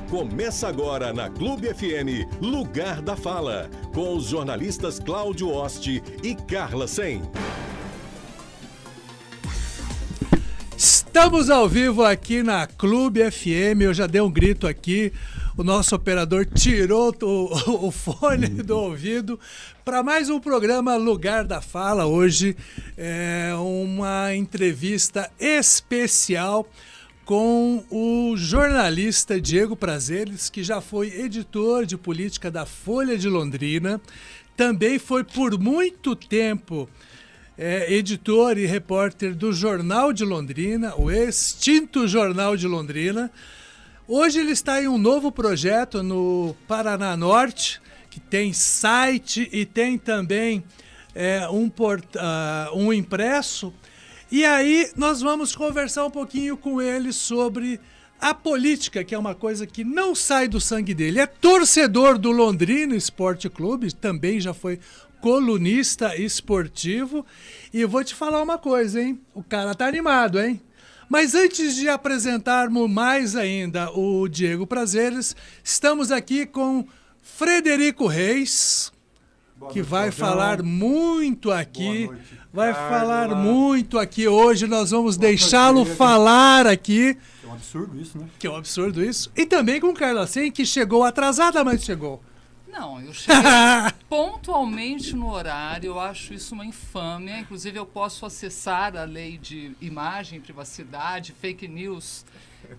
Começa agora na Clube FM, Lugar da Fala, com os jornalistas Cláudio Oste e Carla Sen. Estamos ao vivo aqui na Clube FM, eu já dei um grito aqui, o nosso operador tirou o fone do ouvido para mais um programa Lugar da Fala. Hoje é uma entrevista especial com o jornalista Diego Prazeres, que já foi editor de política da Folha de Londrina, também foi por muito tempo editor e repórter do Jornal de Londrina, o extinto Jornal de Londrina. Hoje ele está em um novo projeto no Paraná Norte, que tem site e tem também um impresso. E aí nós vamos conversar um pouquinho com ele sobre a política, que é uma coisa que não sai do sangue dele. É torcedor do Londrina Esporte Clube, também já foi colunista esportivo. E eu vou te falar uma coisa, hein? O cara tá animado, hein? Mas antes de apresentarmos mais ainda o Diego Prazeres, estamos aqui com Frederico Reis, que vai falar muito aqui. Vai falar muito aqui hoje, nós vamos deixá-lo falar aqui. Que é um absurdo isso, né? Que é um absurdo isso. E também com Carla Sen, que chegou atrasada, mas chegou. Não, eu cheguei pontualmente no horário, eu acho isso uma infâmia. Inclusive, eu posso acessar a lei de imagem, privacidade, fake news.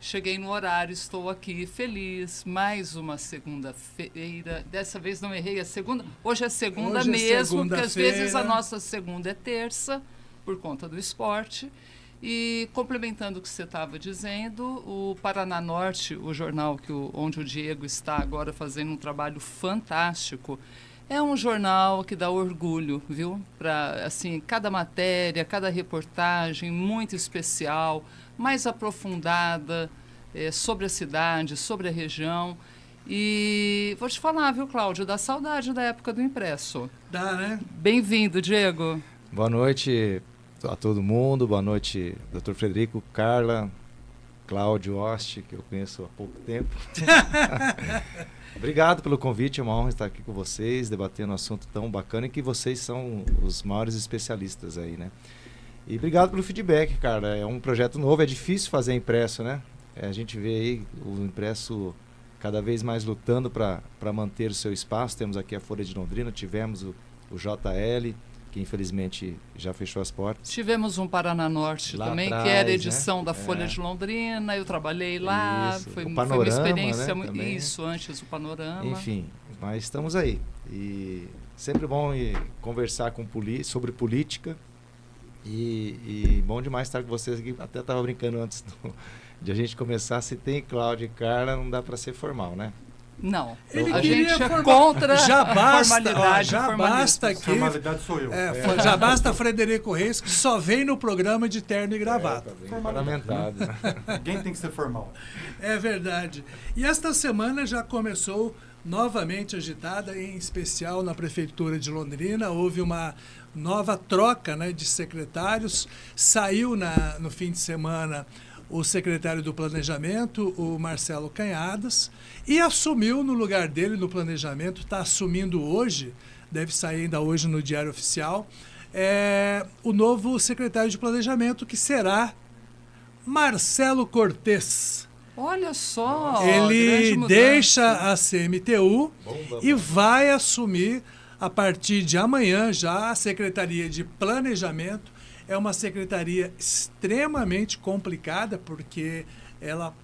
Cheguei no horário, estou aqui feliz. Mais uma segunda-feira. Dessa vez não errei a segunda. Hoje é segunda mesmo, porque às vezes a nossa segunda é terça, por conta do esporte. E complementando o que você estava dizendo, o Paraná Norte, o jornal onde o Diego está agora fazendo um trabalho fantástico, é um jornal que dá orgulho, viu? Para assim, cada matéria, cada reportagem muito especial, mais aprofundada sobre a cidade, sobre a região. E vou te falar, viu, Cláudio, dá saudade da época do impresso. Dá, né? Bem-vindo, Diego. Boa noite a todo mundo, boa noite, Dr. Frederico, Carla, Cláudio Oste, que eu conheço há pouco tempo. Obrigado pelo convite, é uma honra estar aqui com vocês, debatendo um assunto tão bacana e que vocês são os maiores especialistas aí, né? E obrigado pelo feedback, cara, é um projeto novo, é difícil fazer impresso, né? A gente vê aí o impresso cada vez mais lutando para manter o seu espaço. Temos aqui a Folha de Londrina, tivemos o JL, que infelizmente já fechou as portas. Tivemos um Paraná Norte lá também, atrás, que era edição, né, da É. Folha de Londrina, eu trabalhei lá, Isso. foi O uma Panorama, experiência, né, também. isso, antes o Panorama. Enfim, mas estamos aí. E sempre bom conversar sobre política e bom demais estar com vocês aqui. Até estava brincando antes de a gente começar, se tem Cláudio e Carla, não dá para ser formal, né? Não, Ele a queria gente é contra já a basta, formalidade. já basta aqui. Formalidade sou eu. Já basta Frederico Reis, que só vem no programa de terno e gravata. Paramentado. Alguém tem que ser formal. É verdade. E esta semana já começou novamente agitada, em especial na Prefeitura de Londrina. Houve uma nova troca, né, de secretários. Saiu no fim de semana o secretário do Planejamento, o Marcelo Canhadas, e assumiu no lugar dele no Planejamento, está assumindo hoje, deve sair ainda hoje no Diário Oficial, o novo secretário de Planejamento, que será Marcelo Cortes. Olha só, Ele grande deixa mudança. a CMTU e vai assumir, a partir de amanhã, já a Secretaria de Planejamento. É uma secretaria extremamente complicada, porque ela,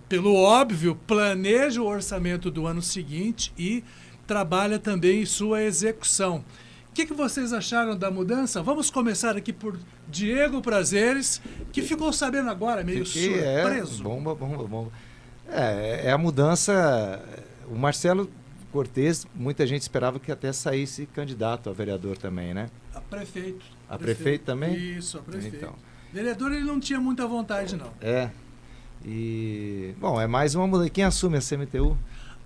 pelo óbvio, planeja o orçamento do ano seguinte e trabalha também em sua execução. O que vocês acharam da mudança? Vamos começar aqui por Diego Prazeres, que ficou sabendo agora, meio surpreso. Bomba. É a mudança. O Marcelo Cortes, muita gente esperava que até saísse candidato a vereador também, né? A prefeito. A prefeito também? Isso, a prefeito. Então. Vereador, ele não tinha muita vontade, não. E, bom, é mais uma mudança. Quem assume a CMTU?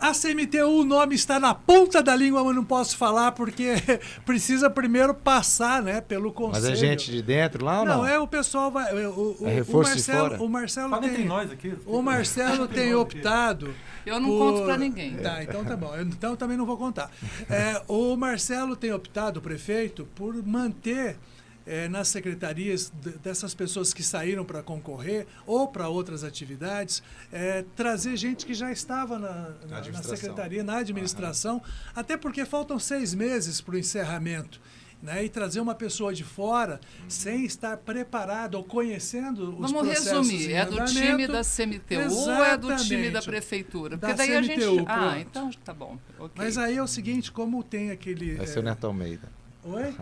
A CMTU, o nome está na ponta da língua, mas não posso falar porque precisa primeiro passar, né, pelo conselho. Mas é gente de dentro lá ou não? Não, o pessoal vai... É reforço de fora? O Marcelo Fala entre tem... nós aqui. O Marcelo tem optado... Eu não conto para ninguém. Tá, então tá bom. Então também não vou contar. O Marcelo tem optado, o prefeito, por manter nas secretarias dessas pessoas que saíram para concorrer ou para outras atividades, trazer gente que já estava na secretaria, na administração, até porque faltam 6 meses para o encerramento. Né, e trazer uma pessoa de fora sem estar preparado ou conhecendo os processos. Vamos resumir, é do time da CMTU ou é do time da prefeitura? Porque daí a gente... então tá bom. Okay. Mas aí é o seguinte, como tem aquele... Vai ser o Neto Almeida. Oi?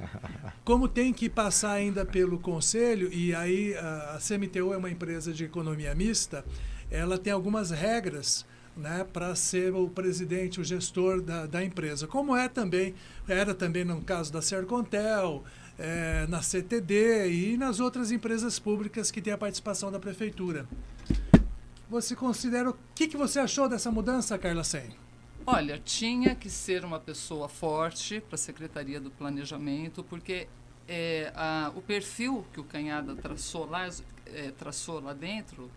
Como tem que passar ainda pelo conselho, e aí a CMTU é uma empresa de economia mista, ela tem algumas regras, né, para ser o presidente, o gestor da empresa. Como era também no caso da Sercontel, na CTD e nas outras empresas públicas que têm a participação da prefeitura. Você considera... O que você achou dessa mudança, Carla Sen? Olha, tinha que ser uma pessoa forte para a Secretaria do Planejamento, porque o perfil que o Canhada traçou lá dentro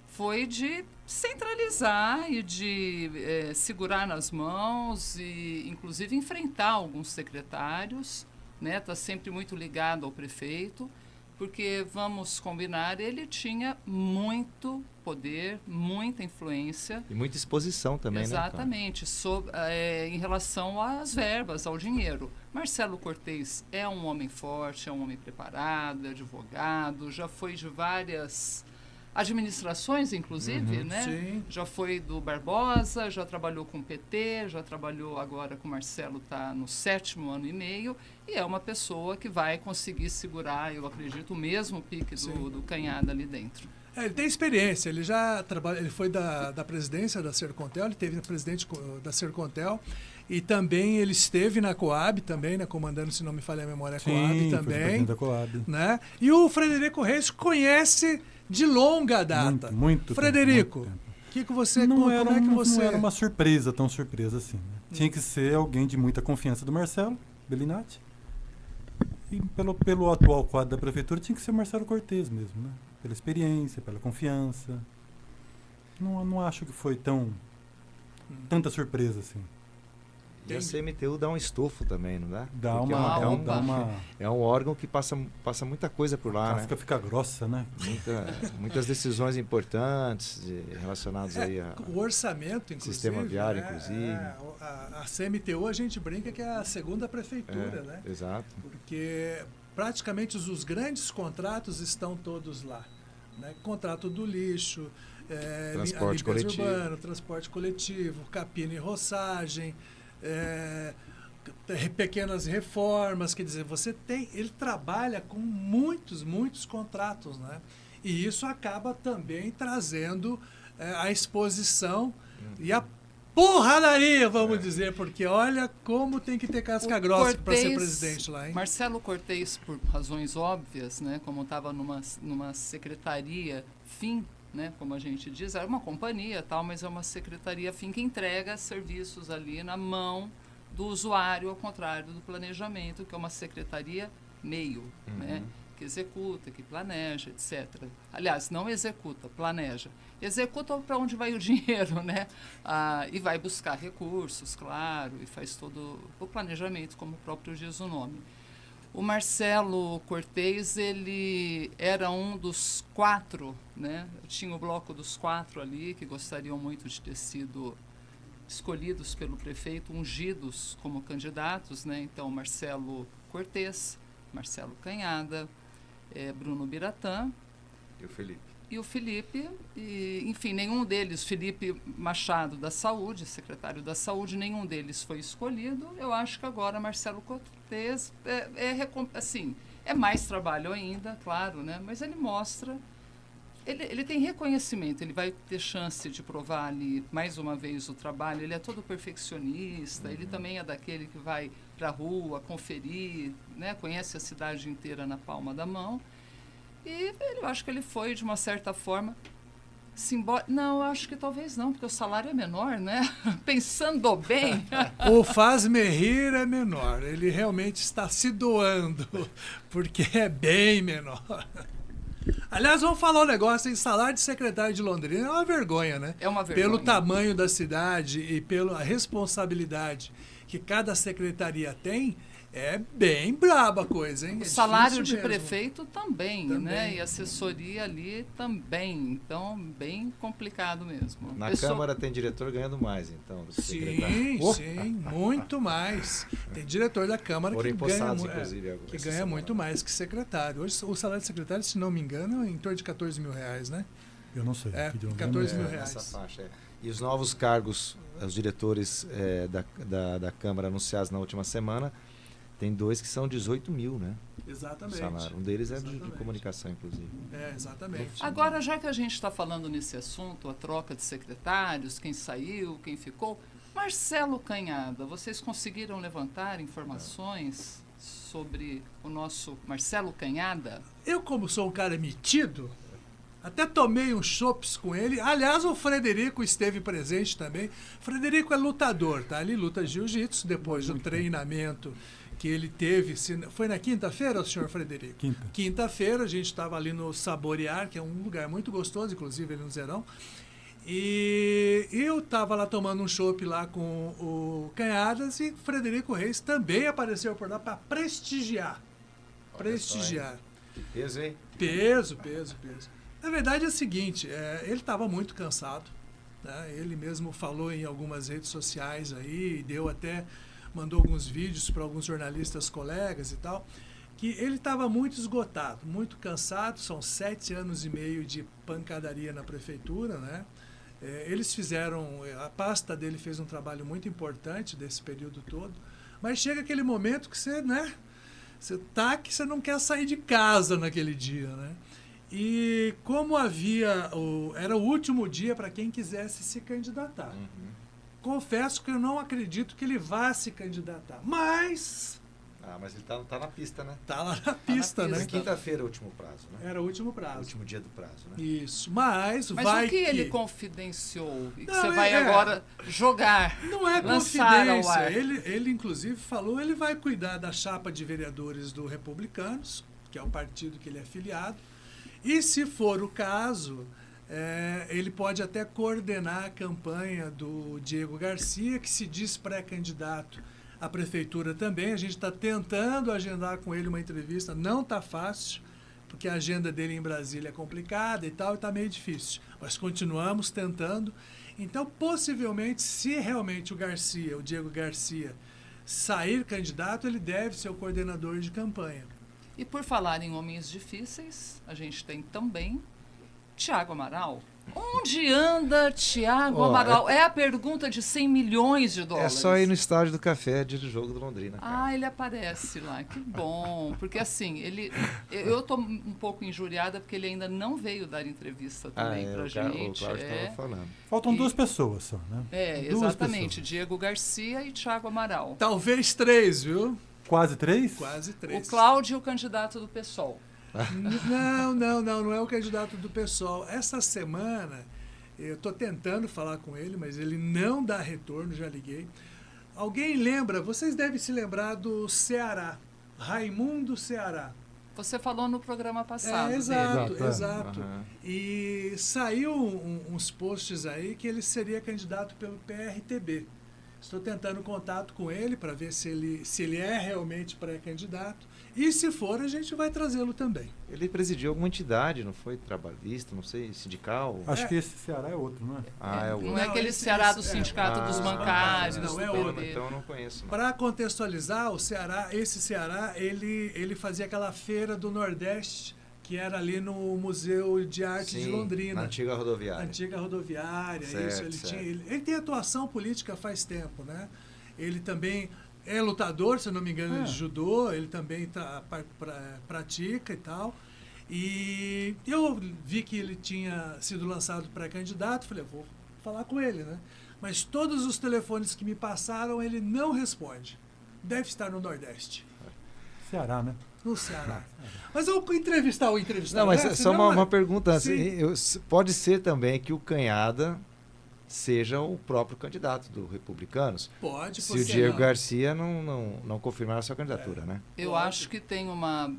foi de centralizar e de segurar nas mãos e, inclusive, enfrentar alguns secretários, né? Tá sempre muito ligado ao prefeito, porque, vamos combinar, ele tinha muito poder, muita influência. E muita exposição também, exatamente, né? Em relação às verbas, ao dinheiro. Marcelo Cortez é um homem forte, é um homem preparado, é advogado, já foi de várias... administrações, inclusive, né? Sim. Já foi do Barbosa, já trabalhou com o PT, já trabalhou agora com o Marcelo, está no 7º ano e meio, e é uma pessoa que vai conseguir segurar, eu acredito, o mesmo pique do Canhada ali dentro. Ele tem experiência, ele já ele foi da presidência da Sercontel, ele teve presidente da Sercontel, e também ele esteve na Coab também, né, comandando, se não me falha a memória, a Coab também. Da Coab. Né? E o Frederico Reis conhece de longa data. Muito Frederico, tempo. que você... Não era uma surpresa, tão surpresa assim. Né? Tinha que ser alguém de muita confiança do Marcelo Bellinati. E pelo atual quadro da prefeitura, tinha que ser o Marcelo Cortez mesmo, né? Pela experiência, pela confiança. Não acho que foi tanta surpresa assim. E a CMTU dá um estofo também, não dá? É um órgão que passa muita coisa por lá, né? Fica grossa, né? Muitas decisões importantes relacionadas aí o orçamento, inclusive. Sistema viário, inclusive. A CMTU, a gente brinca que é a segunda prefeitura, né? Exato. Porque praticamente os grandes contratos estão todos lá. Né? Contrato do lixo, transporte coletivo, urbano, transporte coletivo, capina e roçagem, pequenas reformas, quer dizer, ele trabalha com muitos contratos, né? E isso acaba também trazendo a exposição e a porradaria, vamos dizer, porque olha como tem que ter casca grossa para ser presidente lá, hein? Marcelo Cortez, por razões óbvias, né, como estava numa secretaria fim, né, como a gente diz, é uma companhia tal, mas é uma secretaria fim que entrega serviços ali na mão do usuário, ao contrário do planejamento, que é uma secretaria meio, né, que executa, que planeja, etc. Aliás, não executa, planeja. Executa para onde vai o dinheiro, né? E vai buscar recursos, claro, e faz todo o planejamento, como o próprio diz o nome. O Marcelo Cortez, ele era um dos 4, né? Tinha o bloco dos 4 ali, que gostariam muito de ter sido escolhidos pelo prefeito, ungidos como candidatos, né? Então, Marcelo Cortez, Marcelo Canhada, Bruno Biratã e o Felipe, enfim, nenhum deles, Felipe Machado da Saúde, secretário da Saúde, nenhum deles foi escolhido. Eu acho que agora Marcelo Cortez assim, é mais trabalho ainda, claro, né? Mas ele mostra, ele tem reconhecimento, ele vai ter chance de provar ali mais uma vez o trabalho, ele é todo perfeccionista, ele também é daquele que vai para a rua conferir, né? Conhece a cidade inteira na palma da mão. E eu acho que ele foi, de uma certa forma, Não, eu acho que talvez não, porque o salário é menor, né? Pensando bem. O faz-me rir é menor. Ele realmente está se doando, porque é bem menor. Aliás, vamos falar um negócio, hein? Salário de secretário de Londrina é uma vergonha, né? É uma vergonha. Pelo tamanho da cidade e pela responsabilidade que cada secretaria tem, é bem braba a coisa, hein? O É salário de difícil mesmo. prefeito também, né? E assessoria ali também. Então, bem complicado mesmo. Na Câmara tem diretor ganhando mais, então, do que secretário. Sim, Oh! sim, muito mais. Tem diretor da Câmara Foram que ganha, empossados, inclusive, agora, que essa ganha semana. muito mais que secretário. Hoje o salário de secretário, se não me engano, é em torno de 14 mil reais, né? Eu não sei. É, aqui de Londrina, 14 mil é. reais. Essa faixa, é. E os novos cargos, os diretores da Câmara anunciados na última semana, tem 2 que são 18 mil, né? Exatamente. Salário. Um deles é de Exatamente. comunicação, inclusive. É, exatamente. Agora, já que a gente está falando nesse assunto, a troca de secretários, quem saiu, quem ficou, Marcelo Canhada, vocês conseguiram levantar informações sobre o nosso Marcelo Canhada? Eu, como sou um cara metido, até tomei uns chopps com ele. Aliás, o Frederico esteve presente também. Frederico é lutador, tá? Ele luta jiu-jitsu depois do treinamento que ele teve. Foi na quinta-feira, senhor Frederico? Quinta. Quinta-feira, a gente estava ali no Saborear, que é um lugar muito gostoso, inclusive ali no Zerão. E eu estava lá tomando um chopp lá com o Canhadas e Frederico Reis também apareceu por lá para prestigiar. Prestigiar. Que peso, hein? Peso. Na verdade é o seguinte, ele estava muito cansado, né? Ele mesmo falou em algumas redes sociais aí, mandou alguns vídeos para alguns jornalistas colegas e tal, que ele estava muito esgotado, muito cansado. São 7 anos e meio de pancadaria na prefeitura, né? Eles a pasta dele fez um trabalho muito importante desse período todo, mas chega aquele momento que você, né? Que você não quer sair de casa naquele dia, né? E como era o último dia para quem quisesse se candidatar. Confesso que eu não acredito que ele vá se candidatar, mas Mas ele tá na pista, né? tá lá na pista, pista. né? Quinta-feira é o último prazo, né? Era o último O prazo. último dia do prazo, né? Isso, mas Mas o que ele confidenciou e que você vai agora jogar? Não é lançar ao confidência. ar? Ele, inclusive, falou, ele vai cuidar da chapa de vereadores do Republicanos, que é o partido que ele é filiado, e se for o caso, ele pode até coordenar a campanha do Diego Garcia, que se diz pré-candidato à prefeitura também. A gente está tentando agendar com ele uma entrevista, não está fácil, porque a agenda dele em Brasília é complicada e tal, e está meio difícil. Mas continuamos tentando. Então, possivelmente, se realmente o Diego Garcia, sair candidato, ele deve ser o coordenador de campanha. E por falar em homens difíceis, a gente tem também Tiago Amaral. Onde anda Tiago Amaral? É a pergunta de 100 milhões de dólares. É só ir no estádio do Café, dia do jogo do Londrina. Cara. Ele aparece lá, que bom. Porque assim, eu estou um pouco injuriada porque ele ainda não veio dar entrevista também pra gente. O Cláudio estava falando. Faltam 2 pessoas só, né? Duas Exatamente. pessoas. Diego Garcia e Tiago Amaral. Talvez 3, viu? Quase 3? Quase O 3. Cláudio, o candidato do PSOL. Não é o candidato do PSOL. Essa semana, eu estou tentando falar com ele, mas ele não dá retorno, já liguei. Alguém lembra, vocês devem se lembrar do Ceará, Raimundo Ceará. Você falou no programa passado. Exato. Aham. E saiu uns posts aí que ele seria candidato pelo PRTB. Estou tentando contato com ele para ver se ele é realmente pré-candidato. E se for, a gente vai trazê-lo também. Ele presidiu alguma entidade, não foi? Trabalhista, não sei, sindical? Acho que esse Ceará é outro, não é? É o Não é Não, aquele esse- Ceará do esse- Sindicato dos Bancários. não, do é PB. outro. Então eu não conheço. Não. Para contextualizar, esse Ceará, ele fazia aquela feira do Nordeste, que era ali no Museu de Arte de Sim, Londrina. na antiga rodoviária. Antiga rodoviária, Certo, isso. certo. Ele tem atuação política faz tempo, né? Ele também é lutador, se eu não me engano, de judô, ele também pratica e tal. E eu vi que ele tinha sido lançado pré-candidato, falei, vou falar com ele, né? Mas todos os telefones que me passaram, ele não responde. Deve estar no Nordeste. Ceará, né? No Ceará. Mas eu entrevistar o entrevistado. Não, mas é só uma pergunta. Sim. Pode ser também que o Canhada seja o próprio candidato do Republicanos, Pode, se o Diego Garcia não confirmar a sua candidatura, né? Eu acho que tem uma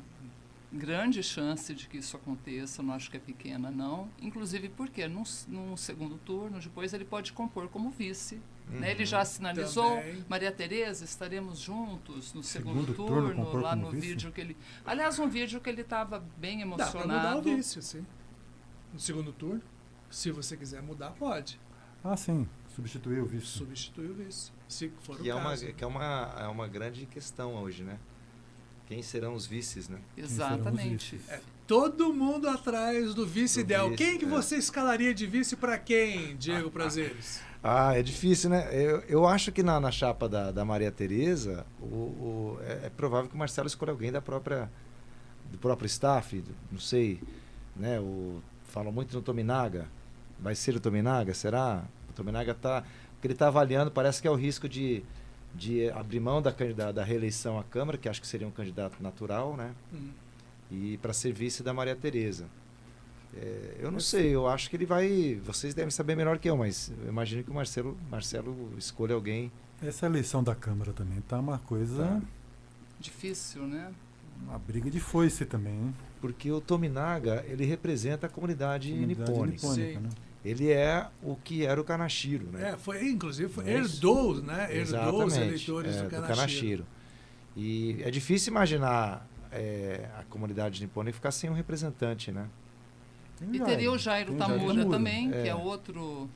grande chance de que isso aconteça, não acho que é pequena, não. Inclusive porque num segundo turno, depois ele pode compor como vice. Né? Ele já sinalizou, Também. Maria Tereza, estaremos juntos no segundo turno, turno, compor lá como no vice? vídeo que ele... Aliás, um vídeo que ele estava bem Dá para mudar o emocionado. vice, sim. No segundo turno, se você quiser mudar, pode. Ah, sim. Substituir o vice. Substitui o vice, se for Que o caso. é uma grande questão hoje, né? Quem serão os vices, né? Exatamente. Todo mundo atrás do vice Do ideal. vice, Quem que é. você escalaria de vice para quem, Diego Prazeres? Ah, é difícil, né? Eu acho que na chapa da Maria Tereza, é provável que o Marcelo escolha alguém do próprio staff, não sei, né? Falam muito no Tominaga. Vai ser o Tominaga, será? O Tominaga porque ele está avaliando, parece que é o risco de abrir mão da reeleição à Câmara, que acho que seria um candidato natural, né? E para ser vice da Maria Tereza. Eu não sei, eu acho que ele vai... Vocês devem saber melhor que eu, mas eu imagino que o Marcelo escolha alguém. Essa eleição da Câmara também tá uma coisa... Difícil, né? Uma briga de foice também, hein? Porque o Tominaga, ele representa a comunidade nipônica. Sim. Né? Ele é o que era o Kanashiro, né? Inclusive, Isso. herdou, né? Herdou os Exatamente, eleitores do do Kanashiro. Kanashiro. E é difícil imaginar a comunidade nipônica ficar sem um representante, né? E teria o Jairo Tem o Jairo Tamura Tamura, também, é. que é outro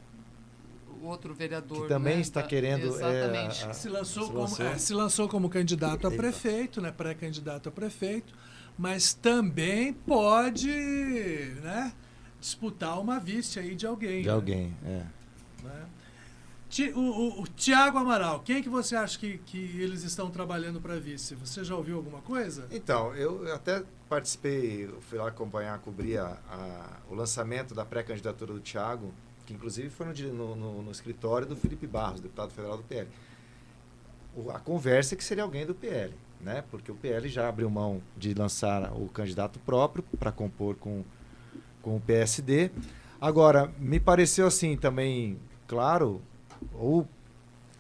vereador. Que também né, está querendo, Exatamente. Se lançou como candidato a prefeito, né? Pré-candidato a prefeito, mas também pode, né? Disputar uma vice aí de alguém. De alguém, é. Né? O Tiago Amaral, quem que você acha que eles estão trabalhando para vice? Você já ouviu alguma coisa? Então, eu até participei, eu fui lá cobrir o lançamento da pré-candidatura do Thiago, que inclusive foi no escritório do Felipe Barros, deputado federal do PL. A conversa é que seria alguém do PL, né? Porque o PL já abriu mão de lançar o candidato próprio para compor com o PSD. Agora, me pareceu assim também, claro, ou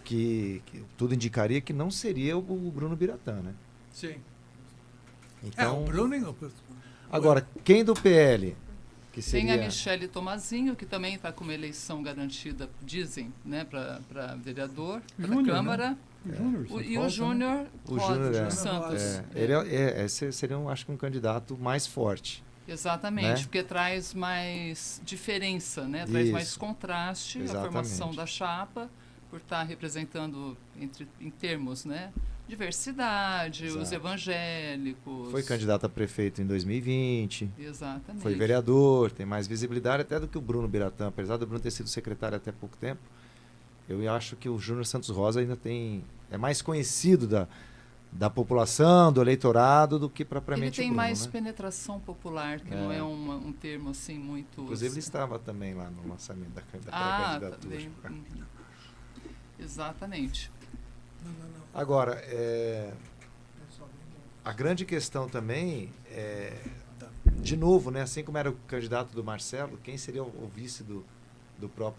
que tudo indicaria que não seria o Bruno Biratã, né? Sim. Então, o Bruno... agora, quem do PL? Que seria... Tem a Michele Tomazinho, que também está com uma eleição garantida, dizem, né, para vereador, para a Câmara. E o Júnior Santos. Esse seria, acho que, um candidato mais forte. Exatamente, né? porque traz mais diferença, né? Traz Isso. mais contraste Exatamente. a formação da chapa, por estar representando, em termos, né? Diversidade, Exato. os evangélicos. Foi candidato a prefeito em 2020. Exatamente. Foi vereador, tem mais visibilidade até do que o Bruno Biratã. Apesar do Bruno ter sido secretário até pouco tempo, eu acho que o Júnior Santos Rosa ainda é mais conhecido da população, do eleitorado, do que propriamente ele tem o Bruno, mais né? penetração popular, que não é um termo assim muito... Inclusive ele estava também lá no lançamento da pré-candidatura. Também. Exatamente. Agora, a grande questão também de novo, né, assim como era o candidato do Marcelo, quem seria o vice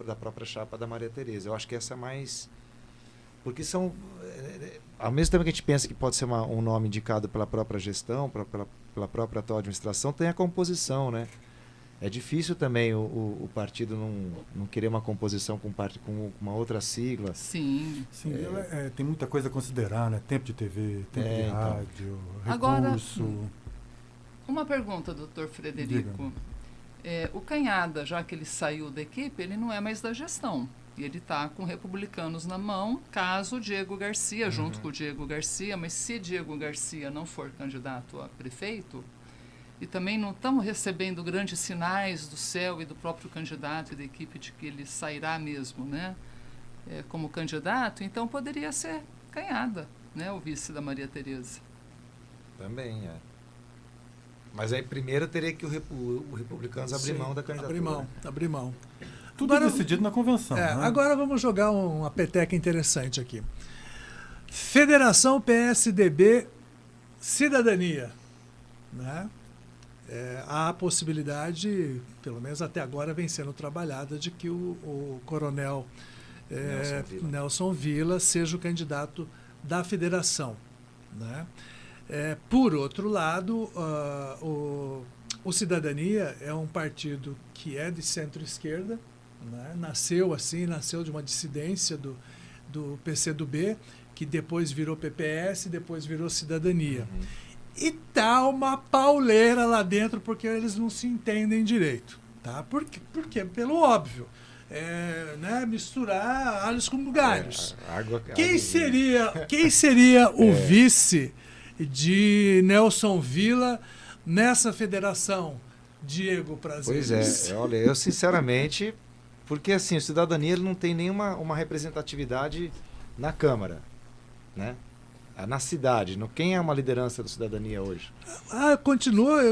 da própria chapa da Maria Tereza? Eu acho que essa é mais... Porque são... Ao mesmo tempo que a gente pensa que pode ser um nome indicado pela própria gestão, pela própria atual administração, tem a composição, né? É difícil também o partido não querer uma composição com uma outra sigla. Sim. Sim, tem muita coisa a considerar, né? Tempo de TV, tempo de então. rádio, Agora, recurso. Uma pergunta, doutor Frederico. O Canhada, já que ele saiu da equipe, ele não é mais da gestão. E ele está com republicanos na mão, caso o Diego Garcia, junto com o Diego Garcia, mas se Diego Garcia não for candidato a prefeito, e também não estamos recebendo grandes sinais do céu e do próprio candidato e da equipe de que ele sairá mesmo, né, como candidato, então poderia ser Canhada, né, o vice da Maria Tereza. Também, Mas aí primeiro teria que o Republicanos abrir mão da candidatura. Abrir mão. Tudo agora, decidido na convenção. Né? Agora vamos jogar uma peteca interessante aqui. Federação PSDB cidadania, né? Há a possibilidade, pelo menos até agora vem sendo trabalhada, de que o coronel Nelson Villa seja o candidato da federação, né? Por outro lado, o Cidadania é um partido que é de centro-esquerda, né? Nasceu de uma dissidência do PCdoB, que depois virou PPS, depois virou Cidadania. E tá uma pauleira lá dentro, porque eles não se entendem direito. Tá? Por quê? Pelo óbvio. Né? Misturar alhos com galhos. Quem seria o vice de Nelson Villa nessa federação, Diego Prazeres? Pois olha, eu sinceramente, porque assim, o Cidadania ele não tem nenhuma uma representatividade na Câmara, né? Na cidade. Quem é uma liderança da Cidadania hoje? Continua,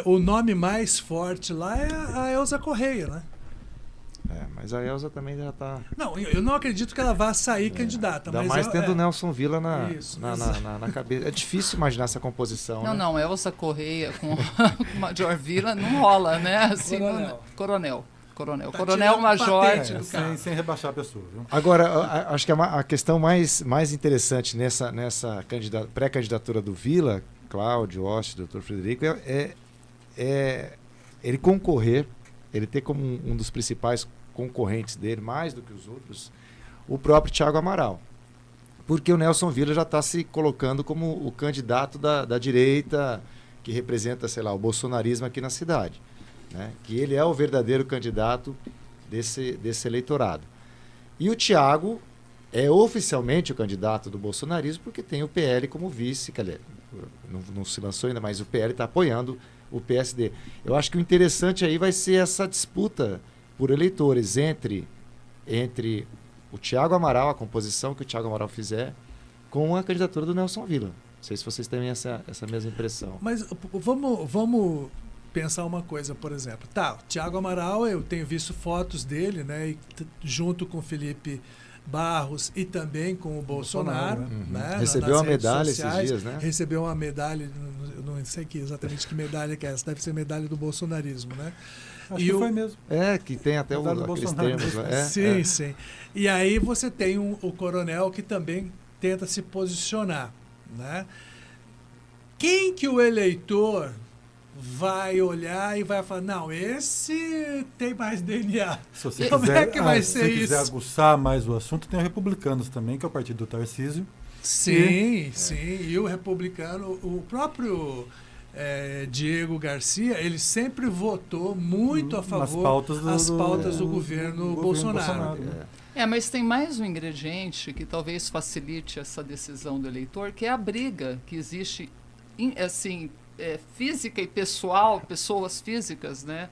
o nome mais forte lá é a Elza Correia, né? Mas a Elza também já está... Não, eu não acredito que ela vá sair candidata. Ainda mas mais tendo o Nelson Villa na cabeça. É difícil imaginar essa composição. Não, Elza Correia com o Major Villa não rola, né? Assim, Coronel. Coronel Major. Sem rebaixar a pessoa. Viu? Agora, acho que a questão mais interessante nessa pré-candidatura do Villa, Cláudio, Oste, Dr. Frederico, é ele concorrer, ele ter como um dos principais concorrentes dele, mais do que os outros, o próprio Thiago Amaral. Porque o Nelson Villa já está se colocando como o candidato da direita, que representa, sei lá, o bolsonarismo aqui na cidade. Né? Que ele é o verdadeiro candidato desse eleitorado. E o Thiago é oficialmente o candidato do bolsonarismo porque tem o PL como vice, não se lançou ainda, mas o PL está apoiando o PSD. Eu acho que o interessante aí vai ser essa disputa por eleitores entre o Thiago Amaral, a composição que o Thiago Amaral fizer, com a candidatura do Nelson Villa. Não sei se vocês têm essa mesma impressão. Mas vamos pensar uma coisa, por exemplo. O Thiago Amaral, eu tenho visto fotos dele, né, junto com o Felipe Barros e também com o Bolsonaro. Né, recebeu uma medalha esses dias, né? Recebeu uma medalha, eu não sei exatamente que medalha que é essa, deve ser medalha do bolsonarismo, né? Acho que foi mesmo. Que tem até aqueles termos. Sim. E aí você tem o coronel que também tenta se posicionar, né? Quem que o eleitor vai olhar e vai falar, não, esse tem mais DNA. Se você Como quiser, é que vai ser isso? Se quiser aguçar mais o assunto, tem o Republicanos também, que é o partido do Tarcísio. Sim. E o republicano, o próprio Diego Garcia, ele sempre votou muito a favor das pautas do governo Bolsonaro. Mas tem mais um ingrediente que talvez facilite essa decisão do eleitor, que é a briga que existe, física e pessoal, pessoas físicas, né,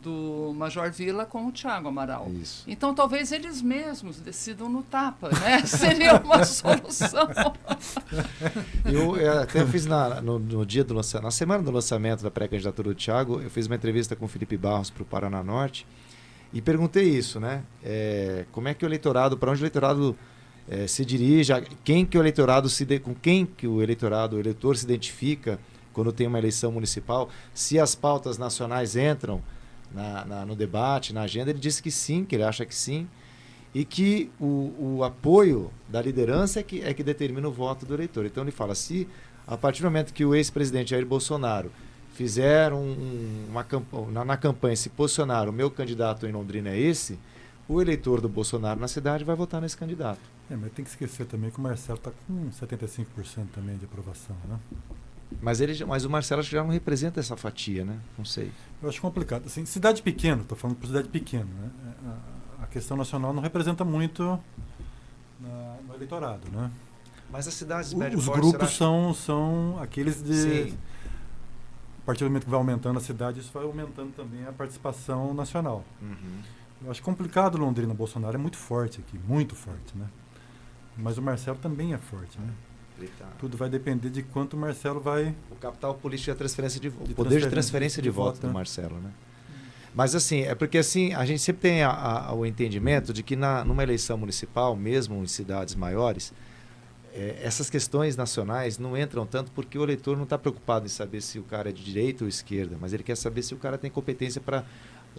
do Major Villa com o Thiago Amaral. Isso. Então talvez eles mesmos decidam no tapa, né? Seria uma solução. Eu até fiz no dia do lançamento, na semana do lançamento da pré-candidatura do Thiago, eu fiz uma entrevista com o Felipe Barros para o Paraná Norte e perguntei isso, né? Como é que o eleitorado, para onde o eleitorado se dirige, com quem que o eleitor se identifica quando tem uma eleição municipal, se as pautas nacionais entram no debate, na agenda. Ele disse que sim, que ele acha que sim, e que o apoio da liderança é que determina o voto do eleitor. Então ele fala, se a partir do momento que o ex-presidente Jair Bolsonaro fizer na campanha, se posicionar, o meu candidato em Londrina é esse, o eleitor do Bolsonaro na cidade vai votar nesse candidato. Mas tem que esquecer também que o Marcelo está com 75% também de aprovação, né? Mas o Marcelo acho que já não representa essa fatia, né? Não sei. Eu acho complicado. Assim, cidade pequena, estou falando por cidade pequena, né? A questão nacional não representa muito no eleitorado, né? Mas as cidades os grupos são aqueles de... Sim. A partir do momento que vai aumentando a cidade, isso vai aumentando também a participação nacional. Eu acho complicado Londrina. Bolsonaro é muito forte aqui, muito forte, né? Mas o Marcelo também é forte, né? Tudo vai depender de quanto o Marcelo vai... O capital político é a transferência de voto. O poder de transferência de voto do Marcelo, né? Mas assim, é porque assim, a gente sempre tem o entendimento de que numa eleição municipal, mesmo em cidades maiores, essas questões nacionais não entram tanto porque o eleitor não está preocupado em saber se o cara é de direita ou esquerda, mas ele quer saber se o cara tem competência para,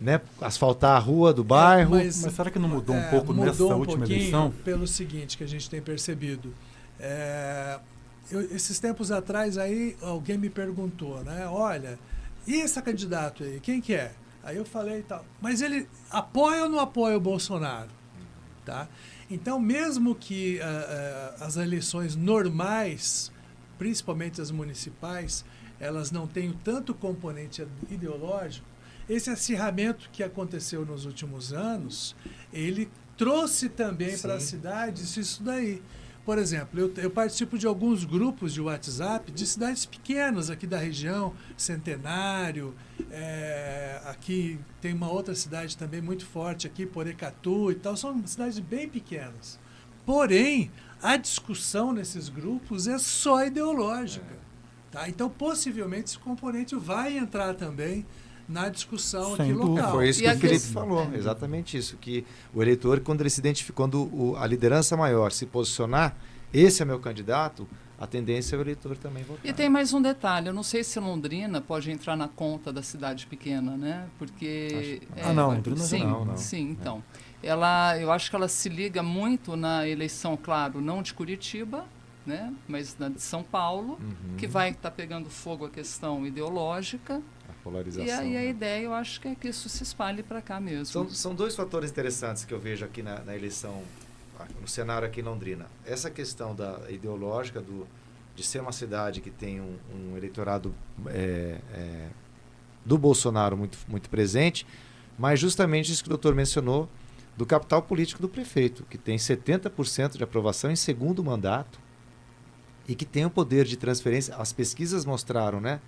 né, asfaltar a rua do bairro. Mas será que não mudou um pouco nessa última eleição? Pelo seguinte que a gente tem percebido. Esses tempos atrás aí alguém me perguntou, né? Olha, e esse candidato aí, quem que é? Aí eu falei e tal, mas ele apoia ou não apoia o Bolsonaro? Tá? Então, mesmo que as eleições normais, principalmente as municipais, elas não tenham tanto componente ideológico, esse acirramento que aconteceu nos últimos anos, ele trouxe também para as cidades isso daí. Por exemplo, eu participo de alguns grupos de WhatsApp de cidades pequenas aqui da região, Centenário, aqui tem uma outra cidade também muito forte aqui, Porecatu e tal, são cidades bem pequenas. Porém, a discussão nesses grupos é só ideológica. Tá? Então, possivelmente, esse componente vai entrar também na discussão aqui local. Foi isso que o Felipe falou, exatamente isso, que o eleitor, quando ele se identifica, quando a liderança maior se posicionar, esse é meu candidato, a tendência é o eleitor também votar. E tem mais um detalhe, eu não sei se Londrina pode entrar na conta da cidade pequena, né? Porque... não, Londrina não. Sim, então. Eu acho que ela se liga muito na eleição, claro, não de Curitiba, né? Mas na de São Paulo, que vai estar pegando fogo a questão ideológica. Polarização, e a ideia, eu acho que é que isso se espalhe para cá mesmo. São dois fatores interessantes que eu vejo aqui na eleição, no cenário aqui em Londrina. Essa questão da ideológica, de ser uma cidade que tem um eleitorado do Bolsonaro muito, muito presente, mas justamente isso que o doutor mencionou, do capital político do prefeito, que tem 70% de aprovação em segundo mandato e que tem o poder de transferência. As pesquisas mostraram, né?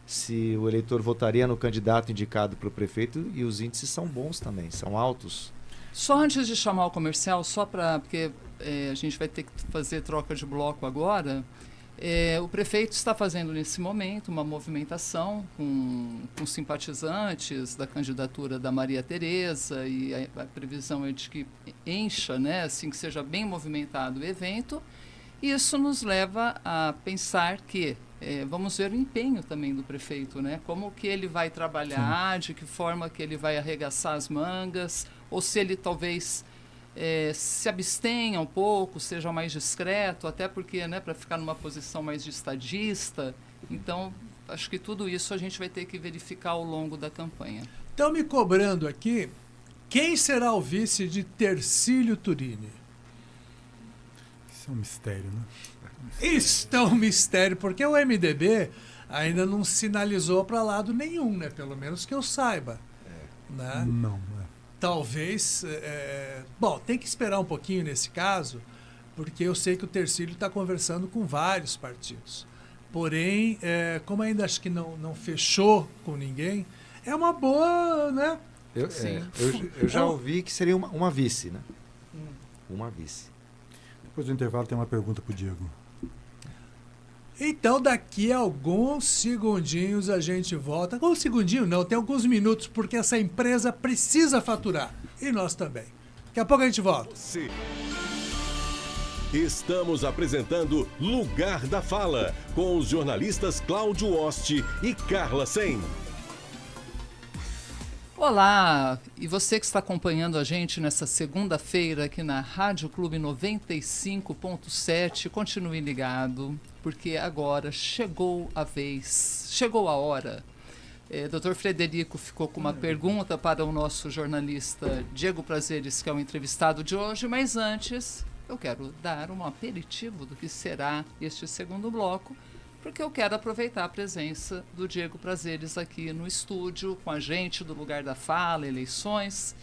Se o eleitor votaria no candidato indicado para o prefeito, e os índices são bons também, são altos. Só antes de chamar o comercial, porque a gente vai ter que fazer troca de bloco agora, o prefeito está fazendo nesse momento uma movimentação com simpatizantes da candidatura da Maria Tereza, e a previsão é de que encha, né, assim, que seja bem movimentado o evento. Isso nos leva a pensar que vamos ver o empenho também do prefeito, né? Como que ele vai trabalhar, de que forma que ele vai arregaçar as mangas, ou se ele talvez se abstenha um pouco, seja mais discreto, até porque, né, para ficar numa posição mais de estadista. Então, acho que tudo isso a gente vai ter que verificar ao longo da campanha. Estão me cobrando aqui, quem será o vice de Tercílio Turini? Isso é um mistério, né? Isso é um mistério, porque o MDB ainda não sinalizou para lado nenhum, né? Pelo menos que eu saiba. Né? Não. Talvez... bom, tem que esperar um pouquinho nesse caso, porque eu sei que o Tercílio está conversando com vários partidos. Porém, como ainda acho que não fechou com ninguém, é uma boa, né? Eu já ouvi que seria uma vice, né? Uma vice. Depois do intervalo tem uma pergunta para o Diego. Então, daqui a alguns segundinhos a gente volta. Um segundinho não, tem alguns minutos, porque essa empresa precisa faturar. E nós também. Daqui a pouco a gente volta. Sim. Estamos apresentando Lugar da Fala, com os jornalistas Cláudio Osti e Carla Sen. Olá, e você que está acompanhando a gente nessa segunda-feira aqui na Rádio Clube 95.7, continue ligado, porque agora chegou a vez, chegou a hora. Dr. Frederico ficou com uma pergunta para o nosso jornalista Diego Prazeres, que é o entrevistado de hoje, mas antes eu quero dar um aperitivo do que será este segundo bloco, porque eu quero aproveitar a presença do Diego Prazeres aqui no estúdio, com a gente do Lugar da Fala, eleições.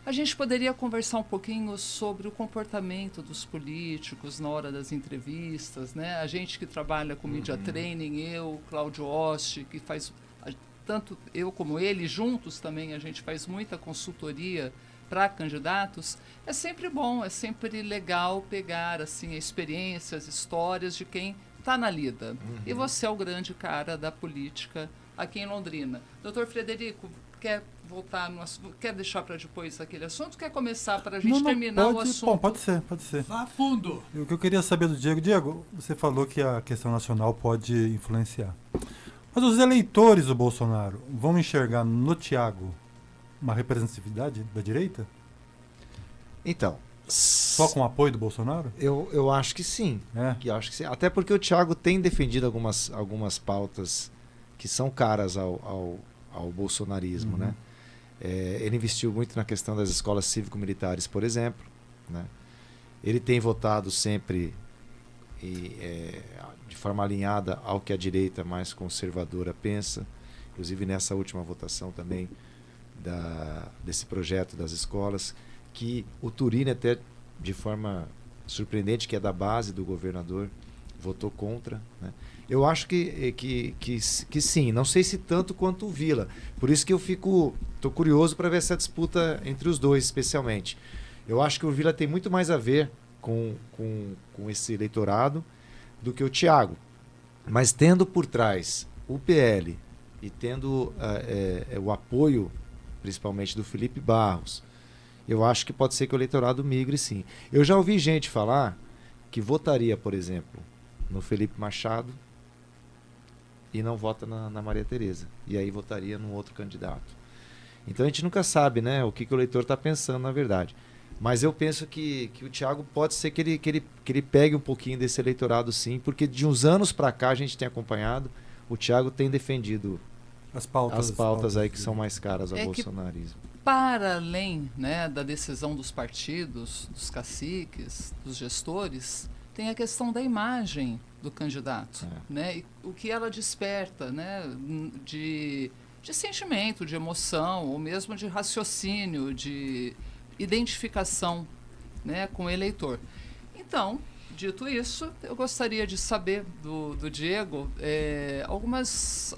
A gente poderia conversar um pouquinho sobre o comportamento dos políticos na hora das entrevistas, né? A gente que trabalha com media training, eu, Cláudio Osti, que faz, tanto eu como ele, juntos também, a gente faz muita consultoria para candidatos. É sempre bom, é sempre legal pegar assim, a experiência, as histórias de quem está na lida. E você é o grande cara da política aqui em Londrina. Doutor Frederico, voltar no assunto? Quer deixar para depois aquele assunto? Quer começar para a gente terminar o assunto? Bom, pode ser. Vá fundo. O que eu queria saber do Diego. Diego, você falou que a questão nacional pode influenciar. Mas os eleitores do Bolsonaro vão enxergar no Thiago uma representatividade da direita? Então, Só com o apoio do Bolsonaro? eu acho que sim. É. Eu acho que sim. Até porque o Thiago tem defendido algumas pautas que são caras ao bolsonarismo, né? Ele investiu muito na questão das escolas cívico-militares, por exemplo, né? Ele tem votado sempre de forma alinhada ao que a direita mais conservadora pensa, inclusive nessa última votação também desse projeto das escolas, que o Turini até de forma surpreendente, que é da base do governador, votou contra, né? Eu acho que sim, não sei se tanto quanto o Vila. Por isso que tô curioso para ver essa disputa entre os dois, especialmente. Eu acho que o Vila tem muito mais a ver com esse eleitorado do que o Thiago. Mas tendo por trás o PL e tendo o apoio, principalmente do Felipe Barros, eu acho que pode ser que o eleitorado migre, sim. Eu já ouvi gente falar que votaria, por exemplo, no Felipe Machado e não vota na Maria Tereza. E aí votaria num outro candidato. Então a gente nunca sabe, né, o que o eleitor está pensando, na verdade. Mas eu penso que o Thiago pode ser que ele pegue um pouquinho desse eleitorado, sim, porque de uns anos para cá a gente tem acompanhado, o Thiago tem defendido as pautas aí que são mais caras ao bolsonarismo. Para além, né, da decisão dos partidos, dos caciques, dos gestores, tem a questão da imagem do candidato, né? E o que ela desperta, né, de sentimento, de emoção, ou mesmo de raciocínio, de identificação, né, com o eleitor. Então, dito isso, eu gostaria de saber do Diego algumas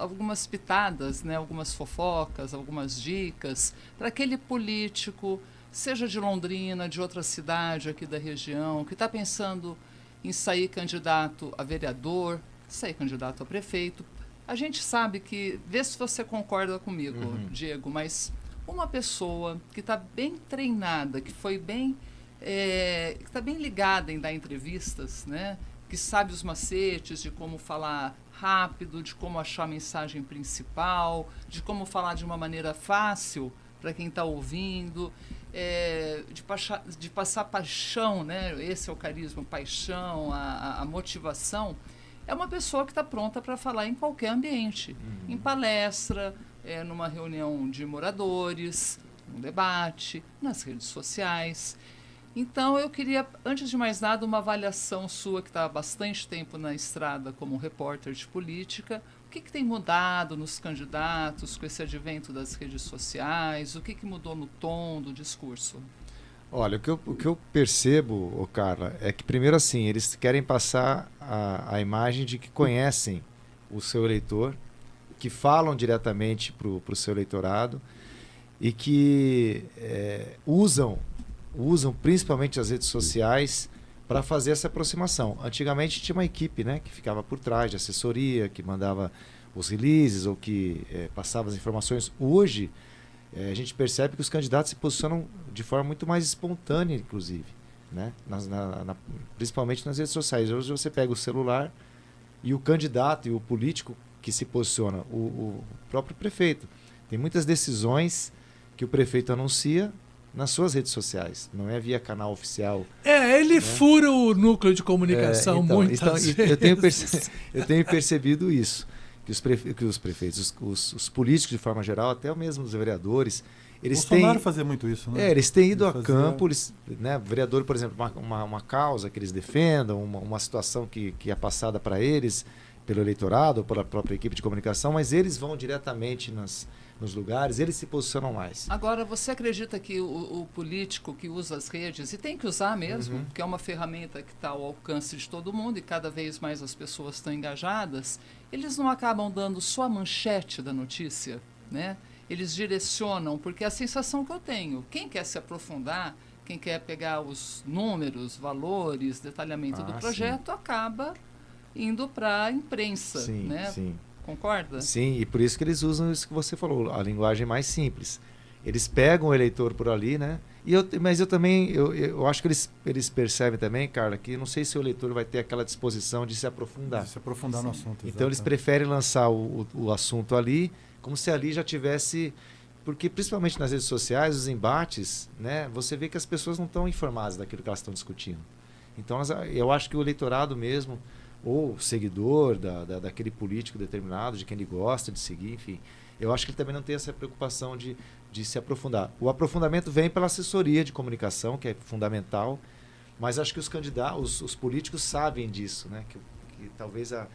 pitadas, né, algumas fofocas, algumas dicas para aquele político, seja de Londrina, de outra cidade aqui da região, que está pensando em sair candidato a vereador, sair candidato a prefeito. A gente sabe que, vê se você concorda comigo, Diego, mas uma pessoa que está bem treinada, que foi bem... que está bem ligada em dar entrevistas, né? Que sabe os macetes de como falar rápido, de como achar a mensagem principal, de como falar de uma maneira fácil para quem está ouvindo, de passar paixão, né? Esse é o carisma, paixão, a motivação. É uma pessoa que está pronta para falar em qualquer ambiente, em palestra, numa reunião de moradores, num debate, nas redes sociais. Então, eu queria, antes de mais nada, uma avaliação sua, que está há bastante tempo na estrada como repórter de política. O que tem mudado nos candidatos com esse advento das redes sociais? O que mudou no tom do discurso? Olha, o que eu percebo, Carla, é que, primeiro assim, eles querem passar a imagem de que conhecem o seu eleitor, que falam diretamente para o seu eleitorado e que usam principalmente as redes sociais para fazer essa aproximação. Antigamente tinha uma equipe, né, que ficava por trás de assessoria, que mandava os releases ou que passava as informações. Hoje, a gente percebe que os candidatos se posicionam de forma muito mais espontânea, inclusive, né, principalmente nas redes sociais. Hoje você pega o celular e o candidato e o político que se posiciona, o próprio prefeito. Tem muitas decisões que o prefeito anuncia nas suas redes sociais, não é via canal oficial. Ele fura o núcleo de comunicação muitas vezes. Eu tenho percebido isso, que os prefeitos, os políticos de forma geral, até mesmo os vereadores, eles Bolsonaro fazia muito isso, né? Eles têm ido a campo, né, vereador, por exemplo, uma causa que eles defendam, uma situação que é passada para eles pelo eleitorado ou pela própria equipe de comunicação, mas eles vão diretamente nos lugares, eles se posicionam mais. Agora, você acredita que o político que usa as redes, e tem que usar mesmo, porque é uma ferramenta que está ao alcance de todo mundo e cada vez mais as pessoas estão engajadas, eles não acabam dando só a manchete da notícia, né? Eles direcionam, porque a sensação que eu tenho, quem quer se aprofundar, quem quer pegar os números, valores, detalhamento do projeto, acaba indo para a imprensa, sim, né? Sim. Concorda? Sim, e por isso que eles usam isso que você falou, a linguagem mais simples. eles pegam o eleitor por ali, né? Mas eu também, eu acho que eles percebem também, Carla, que não sei se o eleitor vai ter aquela disposição de se aprofundar. Se aprofundar no assunto. Então eles preferem lançar o assunto ali, como se ali já tivesse... Porque principalmente nas redes sociais, os embates, né? Você vê que as pessoas não estão informadas daquilo que elas estão discutindo. Então eu acho que o eleitorado mesmo, ou o seguidor daquele político determinado, de quem ele gosta de seguir, enfim, eu acho que ele também não tem essa preocupação de se aprofundar. O aprofundamento vem pela assessoria de comunicação, que é fundamental, mas acho que os políticos sabem disso, né? Que talvez a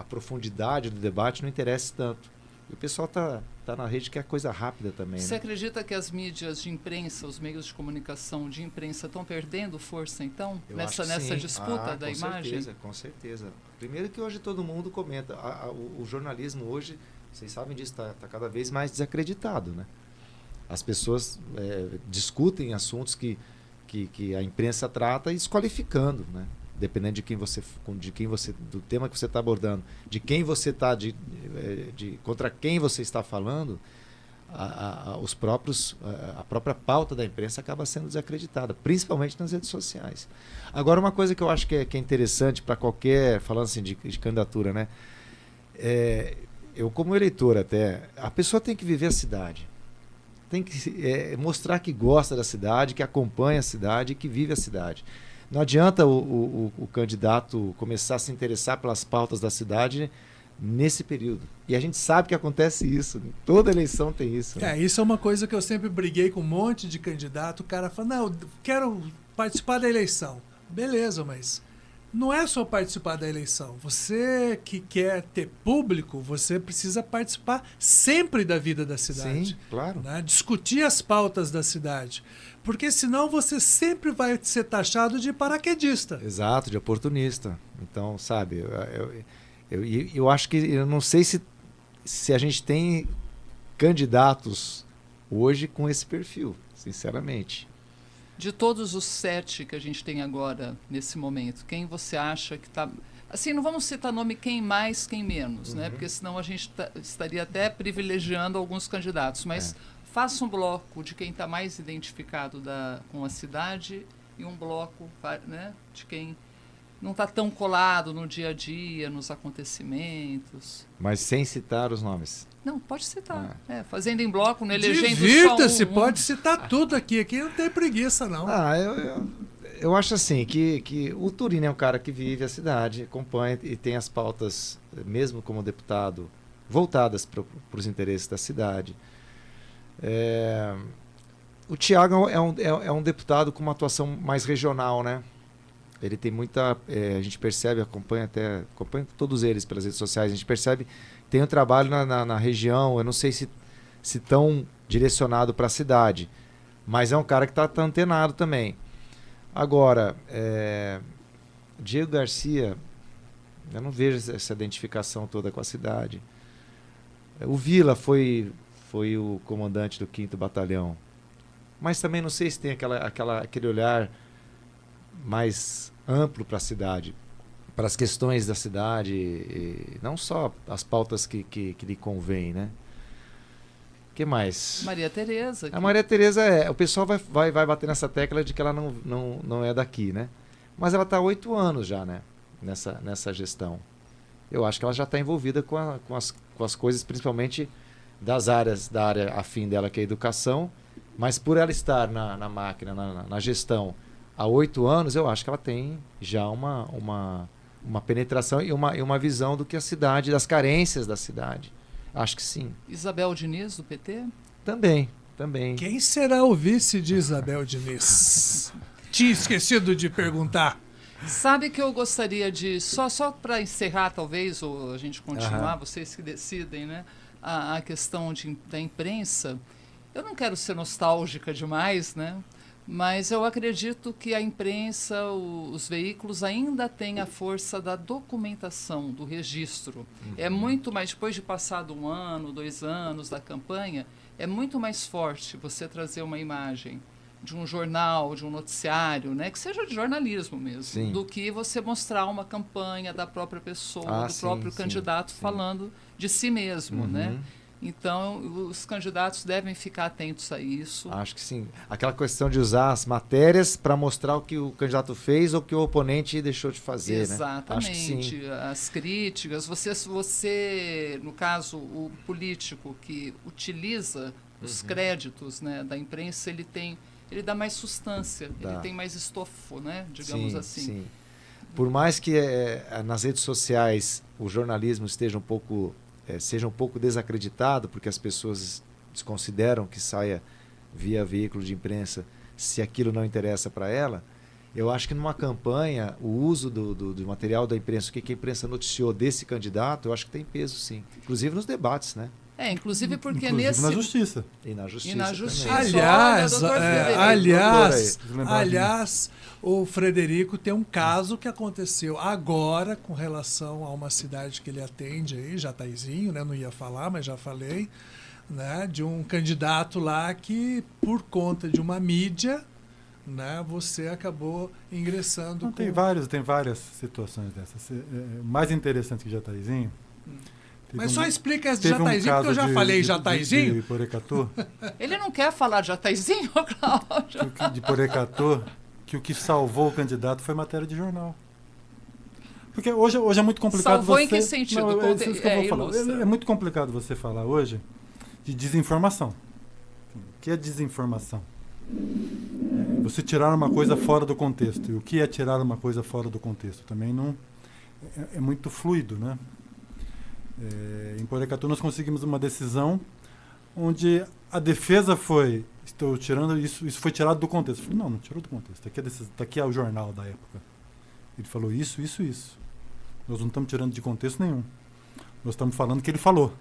profundidade do debate não interesse tanto. E o pessoal tá na rede que é coisa rápida também. Você né? acredita que as mídias de imprensa, os meios de comunicação de imprensa estão perdendo força, então, nessa disputa da imagem? Com certeza. Primeiro que hoje todo mundo comenta. O jornalismo hoje, vocês sabem disso, está cada vez mais desacreditado, né? As pessoas discutem assuntos que a imprensa trata desqualificando, né? Dependendo do tema que você está abordando, de quem você está, contra quem você está falando, a própria pauta da imprensa acaba sendo desacreditada, principalmente nas redes sociais. Agora, uma coisa que eu acho que é interessante para qualquer, falando assim de candidatura, né? Eu como eleitor até, a pessoa tem que viver a cidade, tem que mostrar que gosta da cidade, que acompanha a cidade e que vive a cidade. Não adianta o candidato começar a se interessar pelas pautas da cidade nesse período. E a gente sabe que acontece isso. Toda eleição tem isso. Né? Isso é uma coisa que eu sempre briguei com um monte de candidato. O cara fala, não, quero participar da eleição. Beleza, mas não é só participar da eleição. Você que quer ter público, você precisa participar sempre da vida da cidade. Sim, claro. Né? Discutir as pautas da cidade. Porque senão você sempre vai ser taxado de paraquedista. Exato, de oportunista. Então, sabe, eu acho que, eu não sei se a gente tem candidatos hoje com esse perfil, sinceramente. De todos os 7 que a gente tem agora, nesse momento, quem você acha que está... Assim, não vamos citar nome quem mais, quem menos, né? Porque senão a gente estaria até privilegiando alguns candidatos, mas... Faça um bloco de quem está mais identificado com a cidade e um bloco, né, de quem não está tão colado no dia a dia, nos acontecimentos. Mas sem citar os nomes. Não, pode citar. Fazendo em bloco, não elegendo só Divirta-se, pode citar tudo aqui. Aqui não tem preguiça, não. Eu acho assim, que o Turino é um cara que vive a cidade, acompanha e tem as pautas, mesmo como deputado, voltadas para os interesses da cidade. O Thiago é um deputado com uma atuação mais regional, né? Ele tem muita... a gente percebe, acompanha todos eles pelas redes sociais, a gente percebe que tem um trabalho na região, eu não sei se tão direcionado para a cidade, mas é um cara que está antenado também. Agora, Diego Garcia, eu não vejo essa identificação toda com a cidade. O Vila foi o comandante do 5º Batalhão. Mas também não sei se tem aquele olhar mais amplo para a cidade, para as questões da cidade, e não só as pautas que lhe convêm, né? O que mais? Maria Tereza. A Maria Tereza o pessoal vai bater nessa tecla de que ela não é daqui, né? Mas ela está há 8 anos já, né? Nessa gestão. Eu acho que ela já está envolvida com as coisas, principalmente da área afim dela, que é a educação, mas por ela estar na máquina, na gestão há 8 anos, eu acho que ela tem já uma penetração e uma visão do que a cidade, das carências da cidade. Acho que sim. Isabel Diniz, do PT? Também. Quem será o vice de Isabel Diniz? Tinha esquecido de perguntar. Sabe que eu gostaria de, só para encerrar talvez, ou a gente continuar, vocês que decidem, né? A questão da imprensa, eu não quero ser nostálgica demais, né? Mas eu acredito que a imprensa, os veículos ainda têm a força da documentação, do registro. É muito mais, depois de passado 1 ano, 2 anos da campanha, é muito mais forte você trazer uma imagem de um jornal, de um noticiário, né, que seja de jornalismo mesmo, sim, do que você mostrar uma campanha da própria pessoa, do próprio candidato falando de si mesmo, né? Então, os candidatos devem ficar atentos a isso. Acho que sim. Aquela questão de usar as matérias para mostrar o que o candidato fez ou o que o oponente deixou de fazer, Exatamente. né? Acho que sim. As críticas. Você, no caso, o político que utiliza os créditos, né, da imprensa, ele dá mais substância, ele tem mais estofo, né, digamos sim, assim. Sim. Por mais que nas redes sociais o jornalismo esteja seja um pouco desacreditado, porque as pessoas desconsideram que saia via veículo de imprensa se aquilo não interessa para ela, eu acho que numa campanha, o uso do material da imprensa, o que a imprensa noticiou desse candidato, eu acho que tem peso, sim. Inclusive nos debates, né? Inclusive porque Inclusive na justiça. E na justiça. E na justiça. Também. Aliás, o Frederico tem um caso que aconteceu agora com relação a uma cidade que ele atende aí, Jataizinho, né? Não ia falar, mas já falei, né? De um candidato lá que, por conta de uma mídia, né? Você acabou ingressando. Não, tem várias situações dessas. Mais interessante que Jataizinho. Mas só explica esse Jataizinho, porque eu já falei Jataizinho. De Porecatu. Ele não quer falar de Jataizinho, Cláudio? De Porecatu, que o que salvou o candidato foi matéria de jornal. Porque hoje é muito complicado Salvou em que sentido? Não, isso que eu vou falar. É muito complicado você falar hoje de desinformação. O que é desinformação? Você tirar uma coisa fora do contexto. E o que é tirar uma coisa fora do contexto? Também não é muito fluido, né? Em Porecatu nós conseguimos uma decisão onde a defesa foi, estou tirando isso foi tirado do contexto. Eu falei, não tirou do contexto. Está aqui é o jornal da época. Ele falou isso. Nós não estamos tirando de contexto nenhum. Nós estamos falando que ele falou.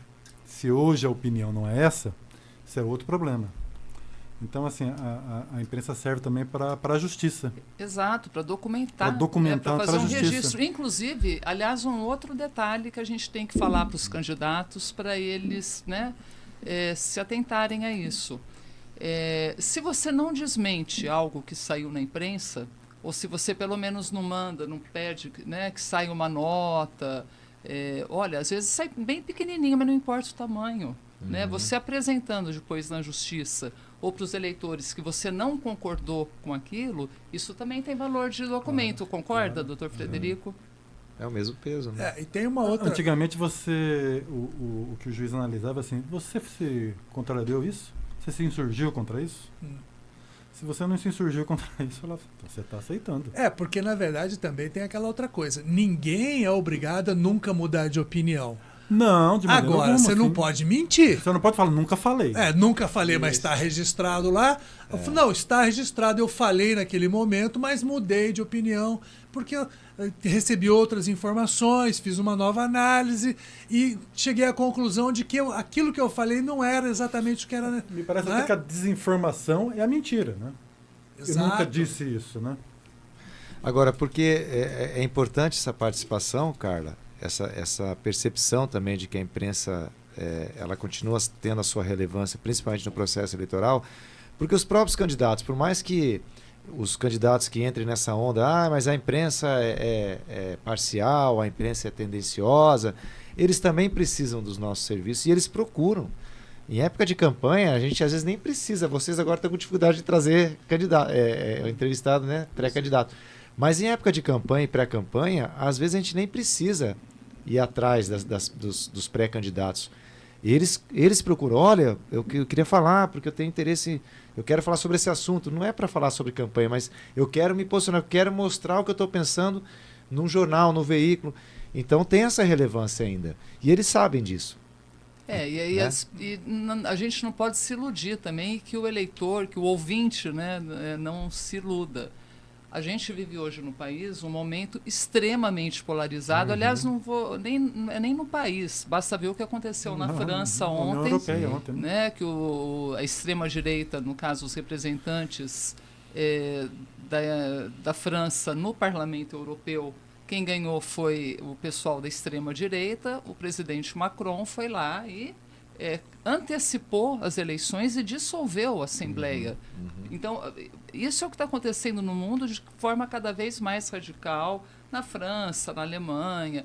Se hoje a opinião não é essa, isso é outro problema. Então, assim, a imprensa serve também para a justiça. Exato, para documentar. Para documentar, para fazer um justiça. registro. Inclusive, aliás, um outro detalhe que a gente tem que falar para os candidatos, para eles, né, se atentarem a isso. Se você não desmente algo que saiu na imprensa, ou se você pelo menos não manda, não pede, né, que saia uma nota, olha, às vezes sai bem pequenininho, mas não importa o tamanho. Né? Você apresentando depois na justiça ou para os eleitores que você não concordou com aquilo, isso também tem valor de documento. Concorda, doutor Frederico? É o mesmo peso, né? E tem uma outra... Antigamente o que o juiz analisava assim, você se contrariou isso? Você se insurgiu contra isso? Se você não se insurgiu contra isso, você está aceitando. Porque na verdade também tem aquela outra coisa. Ninguém é obrigado a nunca mudar de opinião. Não, de maneira Agora, alguma, você não assim. pode mentir. Você não pode falar, nunca falei. Nunca falei, mas está registrado lá. Eu falo, não, está registrado, eu falei naquele momento, mas mudei de opinião, porque eu recebi outras informações, fiz uma nova análise e cheguei à conclusão de que aquilo que eu falei não era exatamente o que era. Me parece né? até que a desinformação é a mentira, né? Exato. Eu nunca disse isso, né? Agora, porque é importante essa participação, Carla, essa percepção também de que a imprensa ela continua tendo a sua relevância, principalmente no processo eleitoral, porque os próprios candidatos, por mais que os candidatos que entrem nessa onda, mas a imprensa é parcial, a imprensa é tendenciosa, eles também precisam dos nossos serviços e eles procuram. Em época de campanha, a gente às vezes nem precisa, vocês agora estão com dificuldade de trazer candidato, entrevistado, né, pré-candidato. Mas em época de campanha e pré-campanha, às vezes a gente nem precisa ir atrás dos pré-candidatos. Eles procuram, olha, eu queria falar, porque eu tenho interesse, eu quero falar sobre esse assunto. Não é para falar sobre campanha, mas eu quero me posicionar, eu quero mostrar o que eu estou pensando num jornal, no veículo. Então tem essa relevância ainda. E eles sabem disso. E a gente não pode se iludir também que o eleitor, que o ouvinte, né, não se iluda. A gente vive hoje no país um momento extremamente polarizado. Aliás, não vou nem no país. Basta ver o que aconteceu na França ontem, Europeia, ontem, né? Que a extrema-direita, no caso, os representantes da França no Parlamento Europeu, quem ganhou foi o pessoal da extrema-direita. O presidente Macron foi lá e antecipou as eleições e dissolveu a Assembleia. Então, isso é o que está acontecendo no mundo de forma cada vez mais radical, na França, na Alemanha.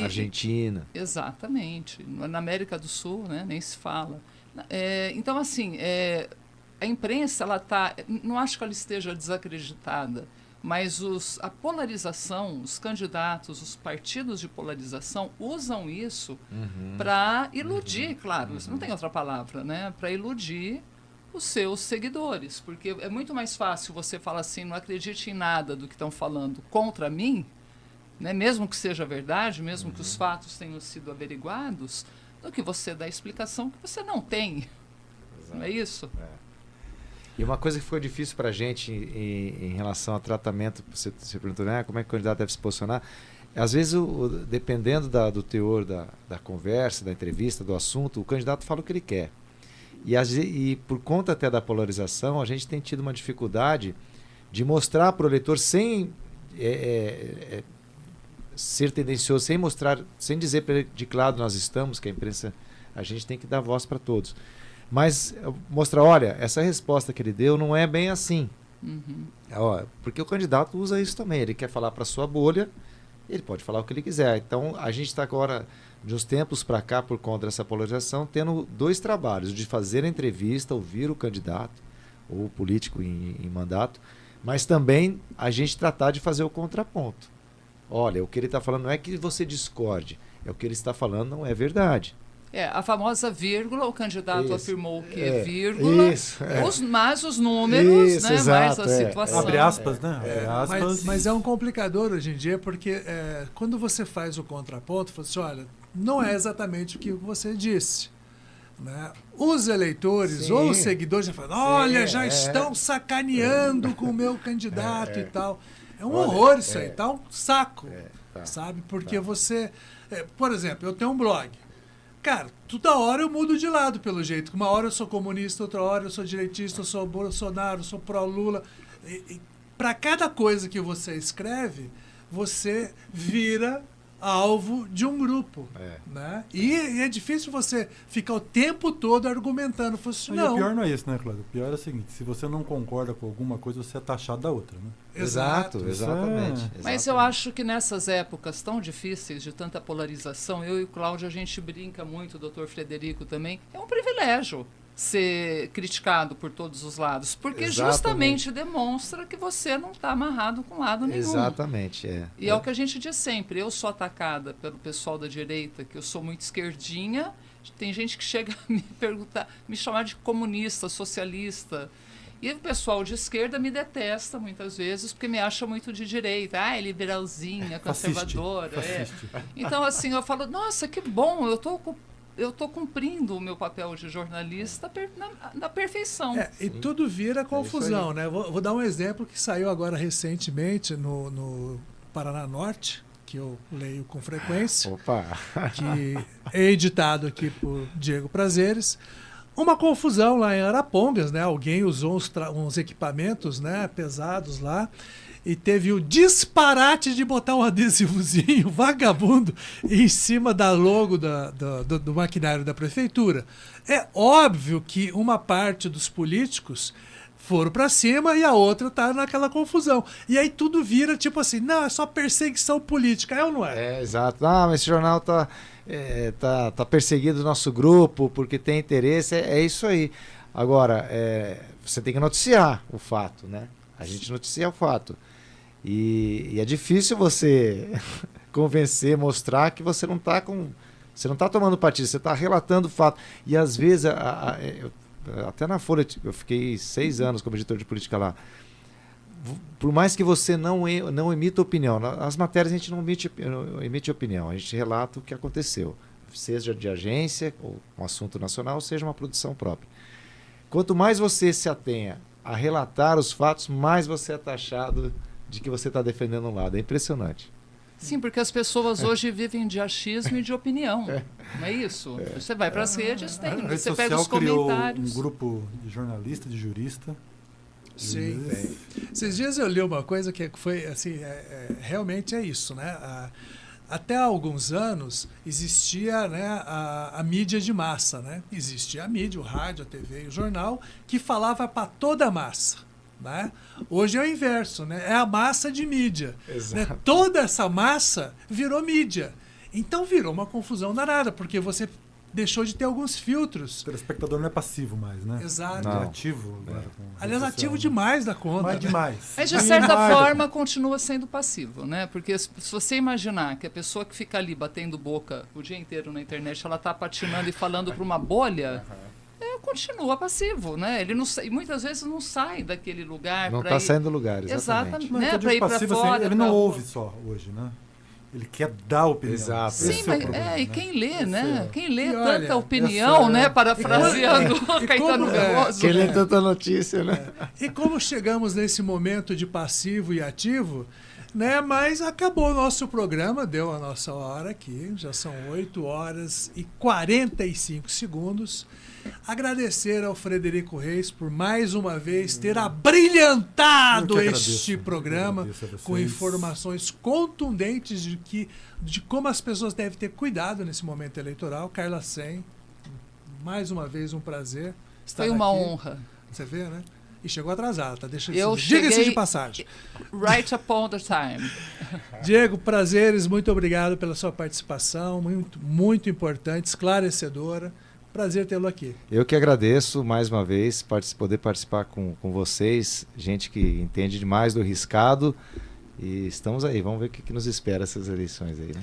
Argentina. Exatamente. Na América do Sul, né, nem se fala. Então, assim, a imprensa, ela tá, não acho que ela esteja desacreditada, mas a polarização, os candidatos, os partidos de polarização usam isso para iludir, claro, não tem outra palavra, né? Para iludir os seus seguidores, porque é muito mais fácil você falar assim, não acredite em nada do que estão falando contra mim, né? Mesmo que seja verdade, mesmo que os fatos tenham sido averiguados, do que você dar explicação que você não tem. Exato. Não é isso? E uma coisa que ficou difícil para a gente em relação ao tratamento, você perguntou, né, como é que o candidato deve se posicionar? Às vezes, dependendo do teor da conversa, da entrevista, do assunto, o candidato fala o que ele quer. E por conta até da polarização, a gente tem tido uma dificuldade de mostrar para o eleitor sem ser tendencioso, sem dizer para ele de que lado nós estamos, que a imprensa, a gente tem que dar voz para todos. Mas mostrar, olha, essa resposta que ele deu não é bem assim. Porque o candidato usa isso também. Ele quer falar para a sua bolha, ele pode falar o que ele quiser. Então, a gente está agora, de uns tempos para cá, por conta dessa polarização, tendo dois trabalhos, de fazer a entrevista, ouvir o candidato, ou o político em mandato, mas também a gente tratar de fazer o contraponto. Olha, o que ele está falando não é que você discorde, é o que ele está falando não é verdade. A famosa vírgula, o candidato afirmou que é vírgula, mas os números, isso, né, exato, mais a situação. Abre aspas, né? Abre aspas. Mas é um complicador hoje em dia, porque quando você faz o contraponto, você fala assim, olha, não é exatamente o que você disse. Né? Os eleitores ou os seguidores já falam, olha, já estão sacaneando com o meu candidato e tal. É um horror isso aí, tá um saco, sabe? Porque você... por exemplo, eu tenho um blog. Cara, toda hora eu mudo de lado, pelo jeito. Uma hora eu sou comunista, outra hora eu sou direitista, eu sou Bolsonaro, eu sou pró-Lula. Para cada coisa que você escreve, você vira alvo de um grupo. Né? E é difícil você ficar o tempo todo argumentando. Assim, não. E o pior não é isso, né, Cláudio? O pior é o seguinte, se você não concorda com alguma coisa, você é taxado da outra, né? Exatamente. Mas eu acho que nessas épocas tão difíceis, de tanta polarização, eu e o Cláudio, a gente brinca muito, o doutor Frederico também, é um privilégio ser criticado por todos os lados, porque justamente demonstra que você não está amarrado com lado nenhum. Exatamente, E é o que a gente diz sempre, eu sou atacada pelo pessoal da direita, que eu sou muito esquerdinha, tem gente que chega a me perguntar, me chamar de comunista, socialista, e o pessoal de esquerda me detesta muitas vezes, porque me acha muito de direita, é liberalzinha, conservadora. Então, assim, eu falo, nossa, que bom, eu estou cumprindo o meu papel de jornalista na perfeição. E tudo vira confusão, né? Vou dar um exemplo que saiu agora recentemente no Paraná Norte, que eu leio com frequência, que é editado aqui por Diego Prazeres. Uma confusão lá em Arapongas, né? Alguém usou uns equipamentos, né, pesados lá, e teve o disparate de botar um adesivozinho vagabundo em cima da logo do maquinário da prefeitura. É óbvio que uma parte dos políticos foram para cima e a outra tá naquela confusão. E aí tudo vira tipo assim, não, é só perseguição política, é ou não é? Exato. Mas esse jornal tá perseguindo o nosso grupo porque tem interesse, é isso aí. Agora, você tem que noticiar o fato, né? A gente noticia o fato. E é difícil você convencer, mostrar que você não está tomando partido, você está relatando o fato. E às vezes, até na Folha, eu fiquei 6 anos como editor de política lá. Por mais que você não emita opinião, nas matérias a gente não emite opinião, a gente relata o que aconteceu, seja de agência, ou um assunto nacional, seja uma produção própria. Quanto mais você se atenha a relatar os fatos, mais você é taxado de que você está defendendo um lado. É impressionante. Sim, porque as pessoas hoje vivem de achismo e de opinião. Não é isso? Você vai para as redes, você pega os comentários. Um grupo de jornalista, de jurista. Sim. Esses dias eu li uma coisa que foi assim, realmente é isso, né? Até há alguns anos existia, né, a mídia de massa, né? Existia a mídia, o rádio, a TV e o jornal, que falava para toda a massa. Né? Hoje é o inverso, né? É a massa de mídia. Né? Toda essa massa virou mídia. Então virou uma confusão danada, porque você deixou de ter alguns filtros. O telespectador não é passivo mais, né? Exato. Ele é Não. ativo agora. com Aliás, rede ativo social, né? demais da conta. Mas né? demais. Mas, de Mas certa demais. forma, continua sendo passivo, né? Porque se você imaginar que a pessoa que fica ali batendo boca o dia inteiro na internet, ela tá patinando e falando para uma bolha, continua passivo, né? Ele não sai, muitas vezes não sai daquele lugar. Não pra está ir... saindo do lugar, exatamente. Exatamente. Não, Né? então, Pra ir pra passivo, fora, assim, ele pra- não ouve só hoje, né? Ele quer dar opinião. Exato. Esse Sim, é o mas problema, e né? quem lê, Esse né? é- Quem lê E olha, tanta opinião, essa- né? Parafraseando e Caetano como- Veloso. Quem lê né? tanta notícia, né? E como chegamos nesse momento de passivo e ativo, né? Mas acabou o nosso programa, deu a nossa hora aqui, já são 8 horas e 45 segundos. Agradecer ao Frederico Reis por mais uma vez ter abrilhantado Eu que agradeço, este eu que programa agradeço a vocês. com informações contundentes de como as pessoas devem ter cuidado nesse momento eleitoral. Carla Sen, mais uma vez um prazer estar Foi uma aqui. honra. Você vê, né? E chegou atrasado, tá? Eu Diga-se cheguei- de passagem. Right upon the time. Diego, prazeres, muito obrigado pela sua participação, muito, muito importante, esclarecedora. Prazer tê-lo aqui. Eu que agradeço mais uma vez poder participar com vocês, gente que entende demais do riscado. E estamos aí, vamos ver o que nos espera essas eleições aí, né?